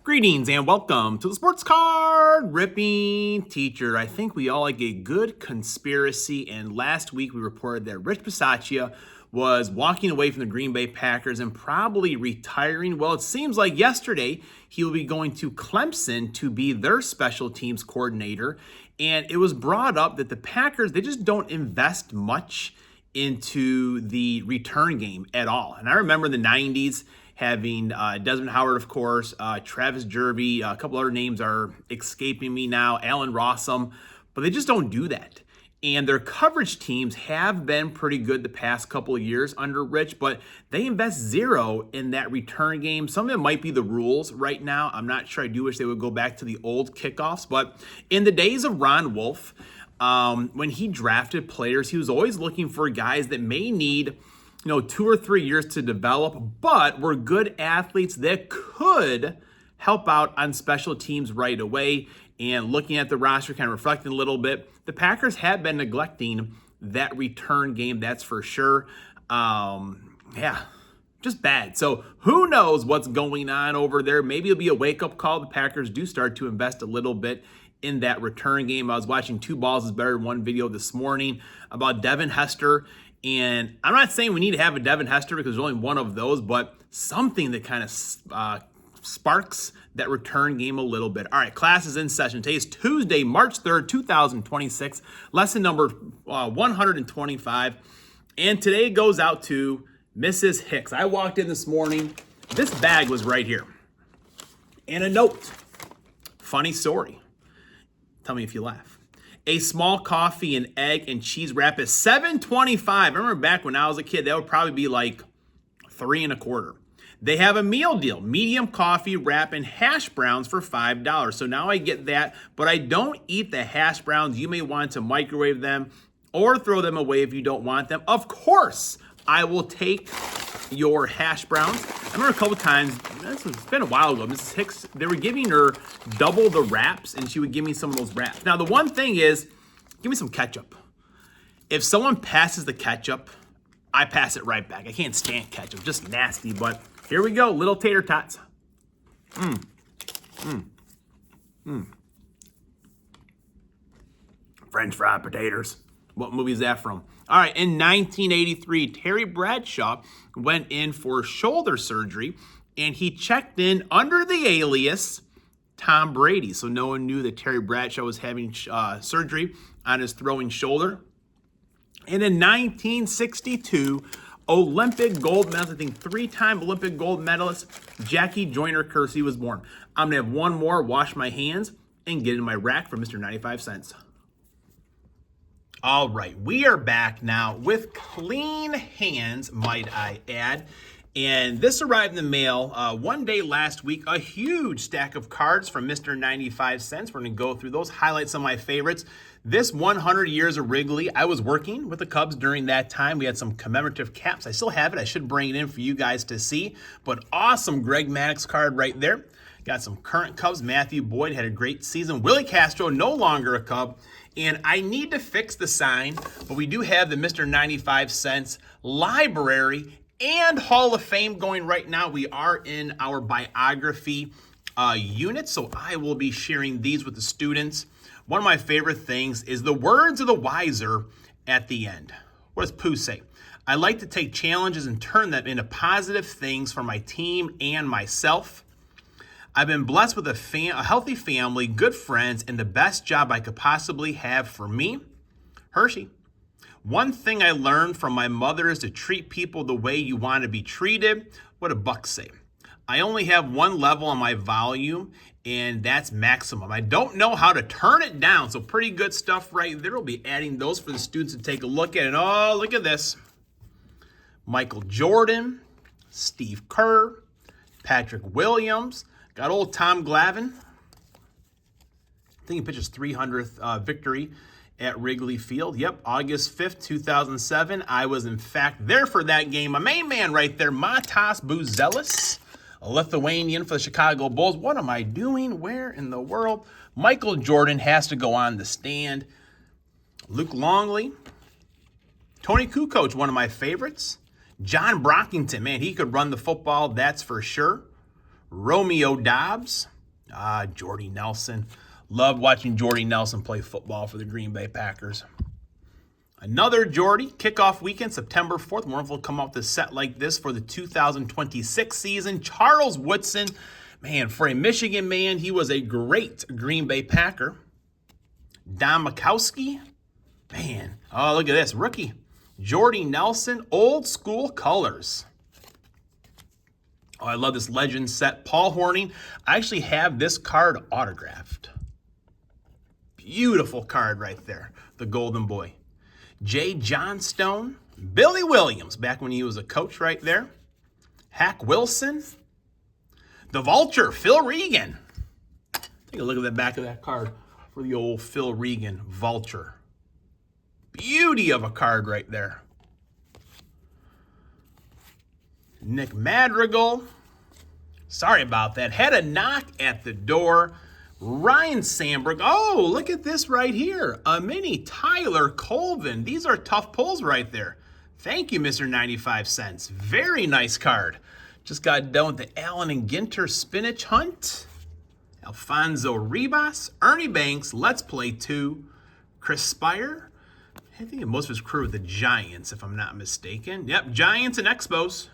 Greetings and welcome to the Sports Card Ripping Teacher. I think we all like a good conspiracy, and last week we reported that Rich Bisaccia was walking away from the Green Bay Packers and probably retiring. Well, it seems like yesterday he will be going to Clemson to be their special teams coordinator, and it was brought up that the Packers, they just don't invest much into the return game at all. And I remember in the 90s, having Desmond Howard, of course, Travis Jervey, a couple other names are escaping me now, Allen Rossum, but they just don't do that. And their coverage teams have been pretty good the past couple of years under Rich, but they invest zero in that return game. Some of it might be the rules right now. I'm not sure. I do wish they would go back to the old kickoffs, but in the days of Ron Wolf, when he drafted players, he was always looking for guys that may need 2 or 3 years to develop, but were good athletes that could help out on special teams right away. And looking at the roster, kind of reflecting a little bit, the Packers have been neglecting that return game, that's for sure. Just bad. So who knows what's going on over there? Maybe it'll be a wake-up call. The Packers do start to invest a little bit in that return game. I was watching Two Balls is Better Than One video this morning about Devin Hester. And I'm not saying we need to have a Devin Hester because there's only one of those, but something that kind of sparks that return game a little bit. All right, class is in session. Today is Tuesday, March 3rd, 2026, lesson number 125. And today goes out to Mrs. Hicks. I walked in this morning. This bag was right here. And a note. Funny story. Tell me if you laugh. A small coffee and egg and cheese wrap is $7.25. I remember back when I was a kid, that would probably be like $3.25. They have a meal deal, medium coffee wrap and hash browns for $5. So now I get that, but I don't eat the hash browns. You may want to microwave them or throw them away if you don't want them. Of course, I will take your hash browns. I remember a couple times, it's been a while ago, Mrs. Hicks, they were giving her double the wraps, and she would give me some of those wraps. Now, the one thing is, give me some ketchup. If someone passes the ketchup, I pass it right back. I can't stand ketchup, just nasty, but here we go, little tater tots. French fried potatoes. What movie is that from? All right, in 1983, Terry Bradshaw went in for shoulder surgery, and he checked in under the alias Tom Brady. So no one knew that Terry Bradshaw was having surgery on his throwing shoulder. And in 1962, Olympic gold medalist, I think 3-time Olympic gold medalist, Jackie Joyner Kersee was born. I'm going to have one more, wash my hands, and get in my rack for Mr. 95 cents. All right, we are back now with clean hands, might I add. And this arrived in the mail one day last week, a huge stack of cards from Mr. 95 cents. We're going to go through those, highlight some of my favorites. This 100 years of Wrigley, I was working with the Cubs during that time. We had some commemorative caps. I still have it. I should bring it in for you guys to see. But awesome Greg Maddux card right there. Got some current Cubs. Matthew Boyd had a great season. Willie Castro, no longer a Cub. And I need to fix the sign, but we do have the Mr. 95 cents library and Hall of Fame going right now. We are in our biography unit, so I will be sharing these with the students. One of my favorite things is the words of the wiser at the end. What does Pooh say? I like to take challenges and turn them into positive things for my team and myself. I've been blessed with a healthy family, good friends, and the best job I could possibly have for me. Hershey. One thing I learned from my mother is to treat people the way you want to be treated. What do Buck say? I only have one level on my volume, and that's maximum. I don't know how to turn it down, so pretty good stuff right there. We'll be adding those for the students to take a look at. And oh, look at this. Michael Jordan, Steve Kerr, Patrick Williams. Got old Tom Glavine. I think he pitched his 300th victory at Wrigley Field. Yep, August 5th, 2007. I was, in fact, there for that game. My main man right there, Matas Buzelis, a Lithuanian for the Chicago Bulls. What am I doing? Where in the world? Michael Jordan has to go on the stand. Luke Longley. Tony Kukoc, one of my favorites. John Brockington, man, he could run the football, that's for sure. Romeo Dobbs, Jordy Nelson. Loved watching Jordy Nelson play football for the Green Bay Packers. Another Jordy, kickoff weekend, September 4th. More will come off the set like this for the 2026 season. Charles Woodson, man, for a Michigan man, he was a great Green Bay Packer. Don Majkowski, man, oh, look at this, rookie. Jordy Nelson, old school colors. Oh, I love this legend set. Paul Hornung, I actually have this card autographed. Beautiful card right there, the Golden Boy. Jay Johnstone, Billy Williams, back when he was a coach right there. Hack Wilson, the Vulture, Phil Regan. Take a look at the back of that card for the old Phil Regan Vulture. Beauty of a card right there. Nick Madrigal, sorry about that, had a knock at the door. Ryan Sandberg, oh, look at this right here. A mini Tyler Colvin. These are tough pulls right there. Thank you, Mr. 95 cents. Very nice card. Just got done with the Allen and Ginter Spinach Hunt. Alfonso Ribas, Ernie Banks, Let's Play 2. Chris Spire. I think most of his career with the Giants, if I'm not mistaken. Yep, Giants and Expos.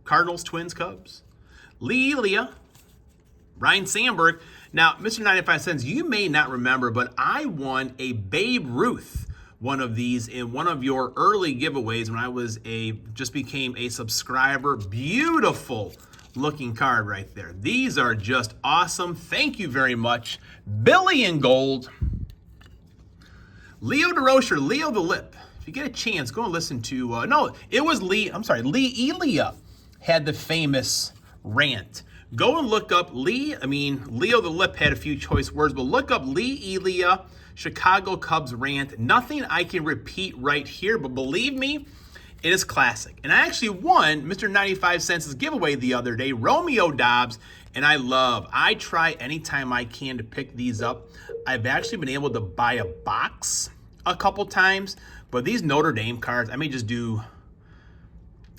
Cardinals, Twins, Cubs. Lee Elia. Ryan Sandberg. Now, Mr. 95 cents, you may not remember, but I won a Babe Ruth, one of these in one of your early giveaways when I was just became a subscriber. Beautiful looking card right there. These are just awesome. Thank you very much. Billy in gold. Leo DeRocher, Leo the Lip. If you get a chance, go and listen to, no, it was Lee Elia had the famous rant. Go and look up Leo the Lip had a few choice words, but look up Lee Elia, Chicago Cubs rant. Nothing I can repeat right here, but believe me, it is classic. And I actually won Mr. 95 cents' giveaway the other day, Romeo Dobbs, and I try anytime I can to pick these up. I've actually been able to buy a box a couple times, but these Notre Dame cards, I may just do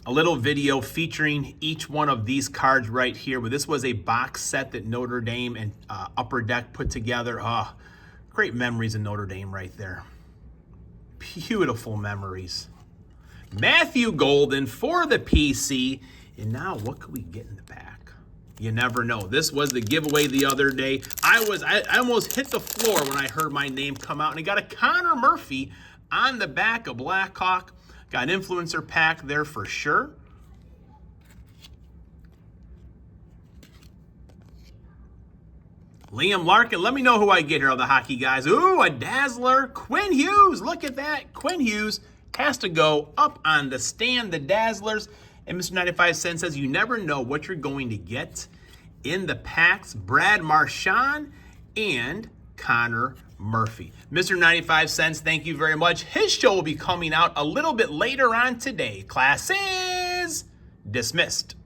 a little video featuring each one of these cards right here. But this was a box set that Notre Dame and Upper Deck put together. Oh, great memories in Notre Dame right there. Beautiful memories. Matthew Golden for the PC. And now what could we get in the pack? You never know. This was the giveaway the other day. I almost hit the floor when I heard my name come out. And I got a Connor Murphy on the back of Blackhawk. Got an influencer pack there for sure. Liam Larkin, let me know who I get here of the hockey guys. Ooh, a Dazzler. Quinn Hughes, look at that. Quinn Hughes has to go up on the stand, the Dazzlers. And Mr. 95 cents says you never know what you're going to get in the packs. Brad Marchand and Connor Murphy. Mr. 95 cents, thank you very much. His show will be coming out a little bit later on today. Class is dismissed.